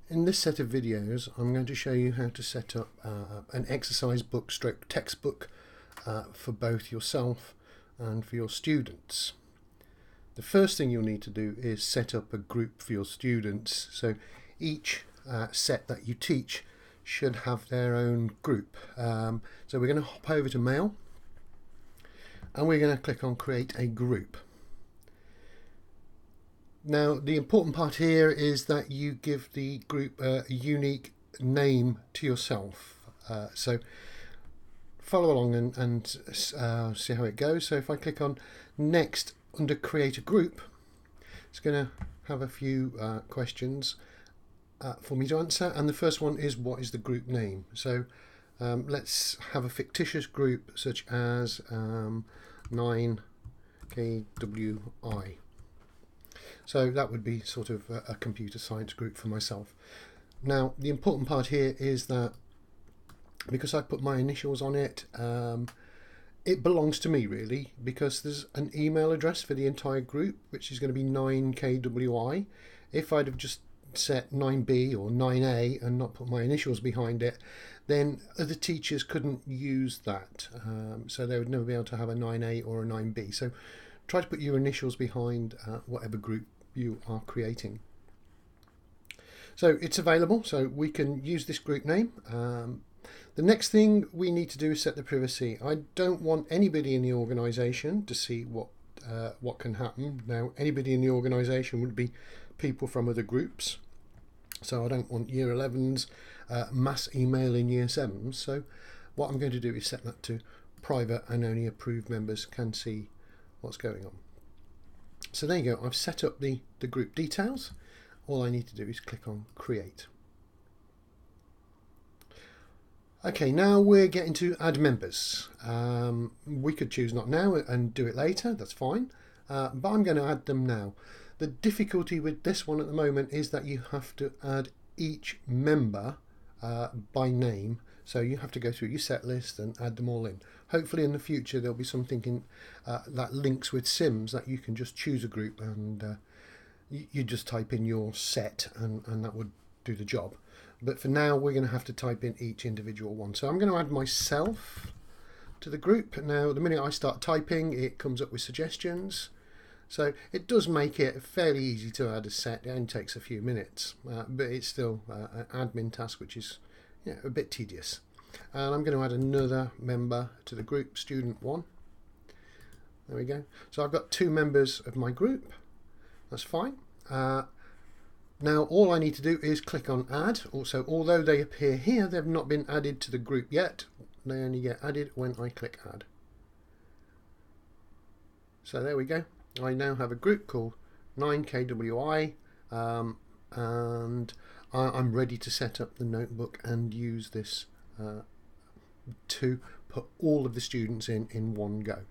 In this set of videos I'm going to show you how to set up an exercise book stroke textbook for both yourself and for your students. The first thing you'll need to do is set up a group for your students. So each set that you teach should have their own group. So we're going to hop over to Mail and we're going to click on Create a Group. Now the important part here is that you give the group a unique name to yourself. So follow along and see how it goes. So if I click on Next under Create a Group, it's going to have a few questions for me to answer, and the first one is what is the group name. So let's have a fictitious group such as 9KWI. So that would be sort of a computer science group for myself. Now the important part here is that because I put my initials on it, it belongs to me really, because there's an email address for the entire group which is going to be 9KWI. If I'd have just set 9B or 9A and not put my initials behind it, then other teachers couldn't use that, so they would never be able to have a 9A or a 9B. So try to put your initials behind whatever group you are creating. So it's available, so we can use this group name. The next thing we need to do is set the privacy. I don't want anybody in the organisation to see what can happen. Now anybody in the organisation would be people from other groups, so I don't want year 11s mass emailing year 7s. So what I'm going to do is set that to private, and only approved members can see what's going on. So there you go, I've set up the group details. All I need to do is click on Create. Okay, now we're getting to add members. We could choose not now and do it later, that's fine, but I'm going to add them now. The difficulty with this one at the moment is that you have to add each member by name. So you have to go through your set list and add them all in. Hopefully in the future there'll be something that links with Sims that you can just choose a group and you just type in your set and that would do the job. But for now we're going to have to type in each individual one. So I'm going to add myself to the group. Now the minute I start typing, it comes up with suggestions. So it does make it fairly easy to add a set. It only takes a few minutes, but it's still an admin task which is a bit tedious. And I'm going to add another member to the group, student 1. There we go. So I've got 2 members of my group. That's fine. Now all I need to do is click on add. Also, although they appear here, they've not been added to the group yet. They only get added when I click add. So there we go. I now have a group called 9KWI, and I'm ready to set up the notebook and use this to put all of the students in one go.